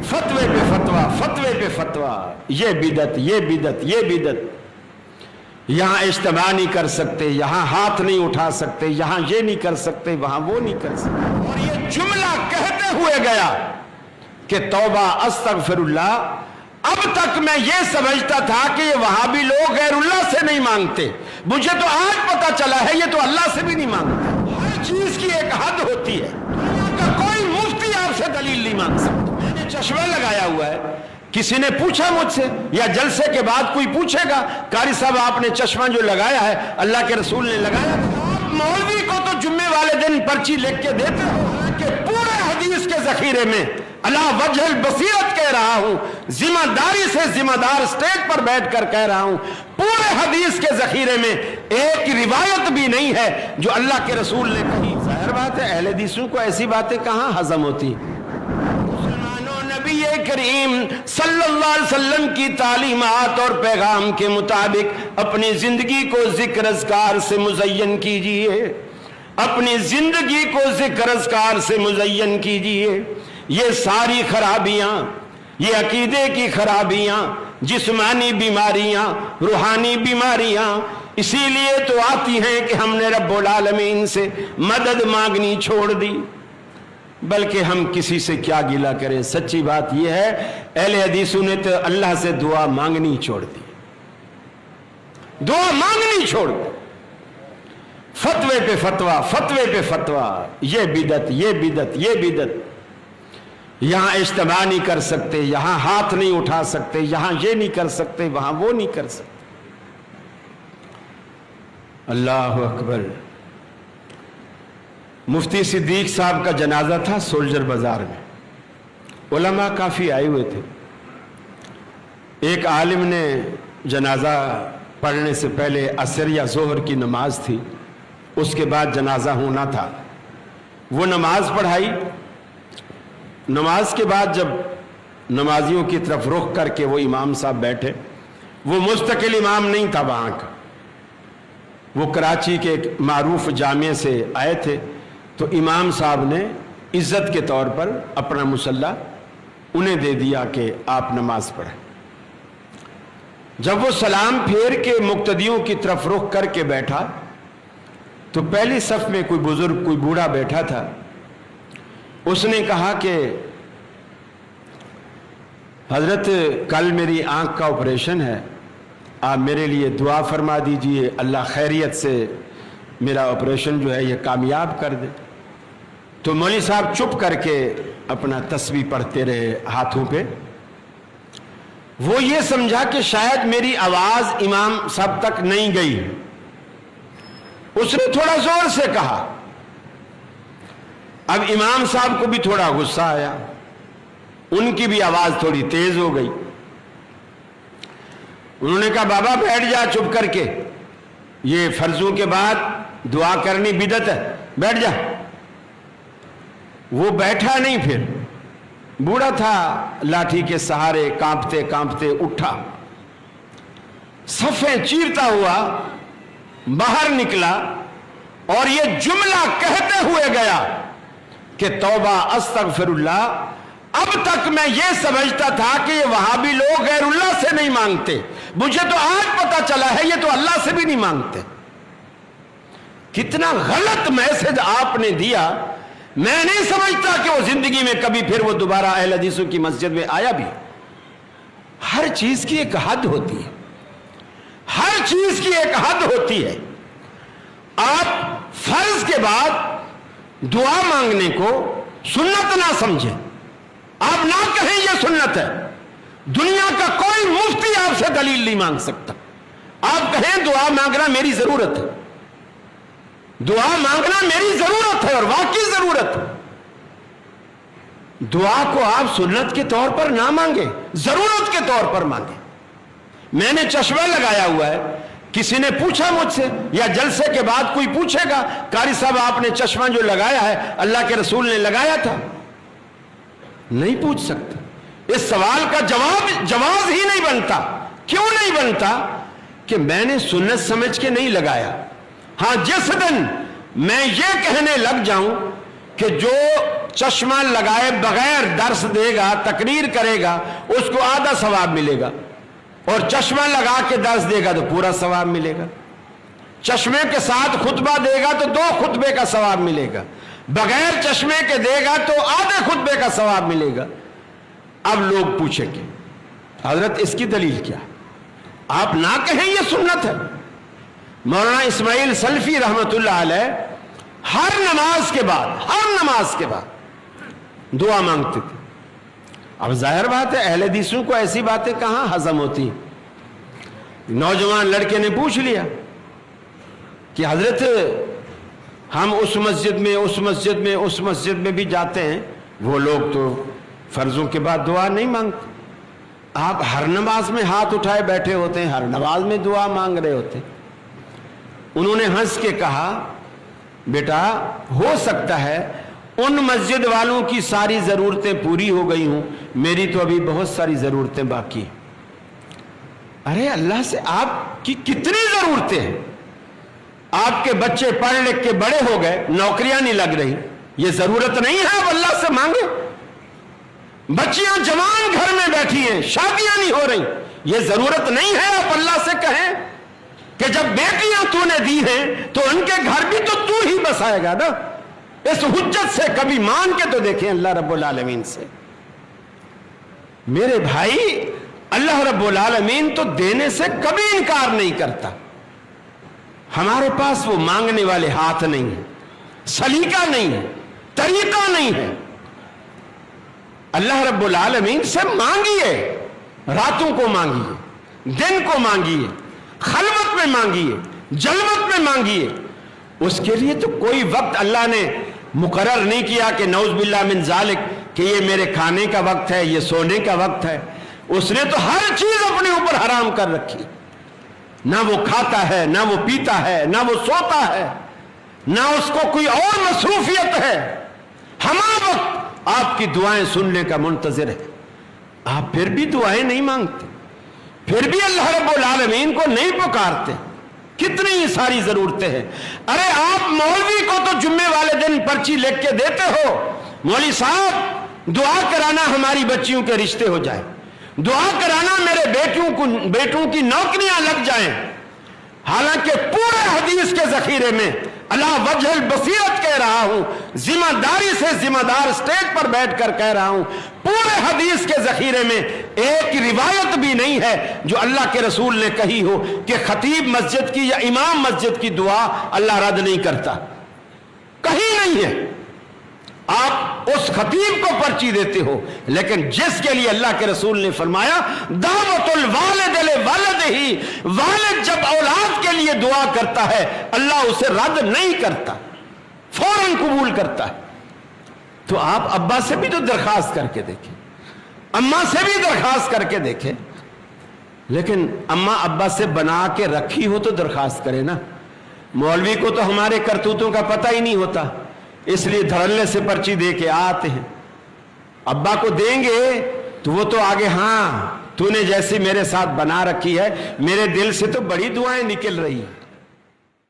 فتوے پہ فتوا، فتوے پہ فتوا، یہ بدعت، یہ بدعت، یہ بدعت، یہاں اجتماع نہیں کر سکتے، یہاں ہاتھ نہیں اٹھا سکتے، یہاں یہ نہیں کر سکتے، وہاں وہ نہیں کر سکتے۔ اور یہ جملہ کہتے ہوئے گیا کہ توبہ استغفر اللہ، اب تک میں یہ سمجھتا تھا کہ یہ وہابی لوگ غیر اللہ سے نہیں مانگتے، مجھے تو آج پتا چلا ہے یہ تو اللہ سے بھی نہیں مانگتے۔ ہر چیز کی ایک حد ہوتی ہے، دنیا کا کوئی مفتی آپ سے دلیل نہیں مانگ سکتا۔ میں نے چشمہ لگایا ہوا ہے، کسی نے پوچھا مجھ سے یا جلسے کے بعد کوئی پوچھے گا قاری صاحب آپ نے چشمہ جو لگایا ہے اللہ کے رسول نے لگایا، آپ مولوی کو تو جمعے والے دن پرچی لکھ کے دیتے ہو کہ پورے حدیث کے ذخیرے میں اللہ وجہ البصیرت کہہ رہا ہوں، ذمہ داری سے ذمہ دار اسٹیج پر بیٹھ کر کہہ رہا ہوں، پورے حدیث کے ذخیرے میں ایک روایت بھی نہیں ہے جو اللہ کے رسول نے کہی۔ ظاہر بات ہے اہل حدیثوں کو ایسی باتیں کہاں ہضم ہوتی۔ مسلمانوں، نبی کریم صلی اللہ علیہ وسلم کی تعلیمات اور پیغام کے مطابق اپنی زندگی کو ذکر اذکار سے مزین کیجئے، اپنی زندگی کو ذکر اذکار سے مزین کیجئے۔ یہ ساری خرابیاں، یہ عقیدے کی خرابیاں، جسمانی بیماریاں، روحانی بیماریاں اسی لیے تو آتی ہیں کہ ہم نے رب العالمین سے مدد مانگنی چھوڑ دی، بلکہ ہم کسی سے کیا گلہ کریں۔ سچی بات یہ ہے اہل حدیثوں نے تو اللہ سے دعا مانگنی چھوڑ دی، دعا مانگنی چھوڑ دی۔ فتوے پہ فتوا، فتوے پہ فتوا، یہ بدعت، یہ بدعت، یہ بدعت، یہاں اجتماع نہیں کر سکتے، یہاں ہاتھ نہیں اٹھا سکتے، یہاں یہ نہیں کر سکتے، وہاں وہ نہیں کر سکتے۔ اللہ اکبر۔ مفتی صدیق صاحب کا جنازہ تھا سولجر بازار میں، علماء کافی آئے ہوئے تھے۔ ایک عالم نے جنازہ پڑھنے سے پہلے عصر یا ظہر کی نماز تھی، اس کے بعد جنازہ ہونا تھا، وہ نماز پڑھائی۔ نماز کے بعد جب نمازیوں کی طرف رخ کر کے وہ امام صاحب بیٹھے، وہ مستقل امام نہیں تھا وہاں کا، وہ کراچی کے ایک معروف جامعے سے آئے تھے، تو امام صاحب نے عزت کے طور پر اپنا مصلی انہیں دے دیا کہ آپ نماز پڑھیں۔ جب وہ سلام پھیر کے مقتدیوں کی طرف رخ کر کے بیٹھا تو پہلی صف میں کوئی بزرگ، کوئی بوڑھا بیٹھا تھا، اس نے کہا کہ حضرت کل میری آنکھ کا آپریشن ہے، آپ میرے لیے دعا فرما دیجئے، اللہ خیریت سے میرا آپریشن جو ہے یہ کامیاب کر دے۔ تو مولوی صاحب چپ کر کے اپنا تسبیح پڑھتے رہے ہاتھوں پہ۔ وہ یہ سمجھا کہ شاید میری آواز امام صاحب تک نہیں گئی، اس نے تھوڑا زور سے کہا۔ اب امام صاحب کو بھی تھوڑا غصہ آیا، ان کی بھی آواز تھوڑی تیز ہو گئی۔ انہوں نے کہا بابا بیٹھ جا چپ کر کے، یہ فرضوں کے بعد دعا کرنی بدعت ہے، بیٹھ جا۔ وہ بیٹھا نہیں، پھر بوڑھا تھا، لاٹھی کے سہارے کانپتے کانپتے اٹھا، صفیں چیرتا ہوا باہر نکلا اور یہ جملہ کہتے ہوئے گیا کہ توبہ استغفر اللہ، اب تک میں یہ سمجھتا تھا کہ یہ وہابی لوگ غیر اللہ سے نہیں مانگتے، مجھے تو آج پتا چلا ہے یہ تو اللہ سے بھی نہیں مانگتے۔ کتنا غلط میسج آپ نے دیا۔ میں نہیں سمجھتا کہ وہ زندگی میں کبھی پھر وہ دوبارہ اہل حدیثوں کی مسجد میں آیا بھی۔ ہر چیز کی ایک حد ہوتی ہے، ہر چیز کی ایک حد ہوتی ہے۔ آپ فرض کے بعد دعا مانگنے کو سنت نہ سمجھیں، آپ نہ کہیں یہ سنت ہے۔ دنیا کا کوئی مفتی آپ سے دلیل نہیں مانگ سکتا۔ آپ کہیں دعا مانگنا میری ضرورت ہے، دعا مانگنا میری ضرورت ہے اور واقعی ضرورت ہے۔ دعا کو آپ سنت کے طور پر نہ مانگیں، ضرورت کے طور پر مانگیں۔ میں نے چشمہ لگایا ہوا ہے، کسی نے پوچھا مجھ سے یا جلسے کے بعد کوئی پوچھے گا قاری صاحب آپ نے چشمہ جو لگایا ہے اللہ کے رسول نے لگایا تھا؟ نہیں پوچھ سکتا۔ اس سوال کا جواز ہی نہیں بنتا۔ کیوں نہیں بنتا؟ کہ میں نے سنت سمجھ کے نہیں لگایا۔ ہاں جس دن میں یہ کہنے لگ جاؤں کہ جو چشمہ لگائے بغیر درس دے گا، تقریر کرے گا، اس کو آدھا ثواب ملے گا، اور چشمہ لگا کے درس دے گا تو پورا ثواب ملے گا۔ چشمے کے ساتھ خطبہ دے گا تو 2 خطبے کا ثواب ملے گا، بغیر چشمے کے دے گا تو آدھے خطبے کا ثواب ملے گا۔ اب لوگ پوچھیں گے حضرت اس کی دلیل کیا؟ آپ نہ کہیں یہ سنت ہے۔ مولانا اسماعیل سلفی رحمت اللہ علیہ ہر نماز کے بعد دعا مانگتے تھے۔ اب ظاہر بات ہے اہل حدیثوں کو ایسی باتیں کہاں ہضم ہوتی ہیں۔ نوجوان لڑکے نے پوچھ لیا کہ حضرت ہم اس مسجد میں بھی جاتے ہیں، وہ لوگ تو فرضوں کے بعد دعا نہیں مانگتے، آپ ہر نماز میں ہاتھ اٹھائے بیٹھے ہوتے ہیں، ہر نماز میں دعا مانگ رہے ہوتے ہیں۔ انہوں نے ہنس کے کہا بیٹا ہو سکتا ہے ان مسجد والوں کی ساری ضرورتیں پوری ہو گئی ہوں، میری تو ابھی بہت ساری ضرورتیں باقی ہیں۔ ارے اللہ سے آپ کی کتنی ضرورتیں ہیں؟ آپ کے بچے پڑھ لکھ کے بڑے ہو گئے، نوکریاں نہیں لگ رہی، یہ ضرورت نہیں ہے اب اللہ سے مانگے؟ بچیاں جوان گھر میں بیٹھی ہیں، شادیاں نہیں ہو رہی، یہ ضرورت نہیں ہے آپ اللہ سے کہیں کہ جب بیٹیاں تو نے دی ہیں تو ان کے گھر بھی تو ہی بسائے گا نا؟ اس حجت سے کبھی مان کے تو دیکھیں اللہ رب العالمین سے۔ میرے بھائی اللہ رب العالمین تو دینے سے کبھی انکار نہیں کرتا، ہمارے پاس وہ مانگنے والے ہاتھ نہیں ہیں، سلیقہ نہیں ہے، طریقہ نہیں ہے۔ اللہ رب العالمین سے مانگیے، راتوں کو مانگیے، دن کو مانگیے، خلوت میں مانگیے، جلوت میں مانگیے۔ اس کے لیے تو کوئی وقت اللہ نے مقرر نہیں کیا کہ نعوذ باللہ من ذالک کہ یہ میرے کھانے کا وقت ہے، یہ سونے کا وقت ہے۔ اس نے تو ہر چیز اپنے اوپر حرام کر رکھی، نہ وہ کھاتا ہے، نہ وہ پیتا ہے، نہ وہ سوتا ہے، نہ اس کو کوئی اور مصروفیت ہے، ہمہ وقت آپ کی دعائیں سننے کا منتظر ہے۔ آپ پھر بھی دعائیں نہیں مانگتے، پھر بھی اللہ رب العالمین کو نہیں پکارتے۔ کتنی ساری ضرورتیں ہیں۔ ارے آپ مولوی کو تو جمعے والے دن پرچی لکھ کے دیتے ہو، مولوی صاحب دعا کرانا ہماری بچیوں کے رشتے ہو جائیں، دعا کرانا میرے بیٹوں کی نوکریاں لگ جائیں، حالانکہ پورے حدیث کے ذخیرے میں اللہ وجہ البصیرت کہہ رہا ہوں، ذمہ داری سے ذمہ دار سٹیج پر بیٹھ کر کہہ رہا ہوں، پورے حدیث کے ذخیرے میں ایک روایت بھی نہیں ہے جو اللہ کے رسول نے کہی ہو کہ خطیب مسجد کی یا امام مسجد کی دعا اللہ رد نہیں کرتا، کہیں نہیں ہے۔ آپ اس خطیب کو پرچی دیتے ہو، لیکن جس کے لیے اللہ کے رسول نے فرمایا دعوت الوالد لولدہ، والد جب اولاد کے لیے دعا کرتا ہے اللہ اسے رد نہیں کرتا، فوراً قبول کرتا ہے۔ تو آپ ابا سے بھی تو درخواست کر کے دیکھیں، اماں سے بھی درخواست کر کے دیکھیں، لیکن اماں ابا سے بنا کے رکھی ہو تو درخواست کرے نا۔ مولوی کو تو ہمارے کرتوتوں کا پتہ ہی نہیں ہوتا، اس لیے دھڑلے سے پرچی دے کے آتے ہیں۔ ابا کو دیں گے تو وہ تو آگے ہاں تو نے جیسی میرے ساتھ بنا رکھی ہے، میرے دل سے تو بڑی دعائیں نکل رہی ہیں۔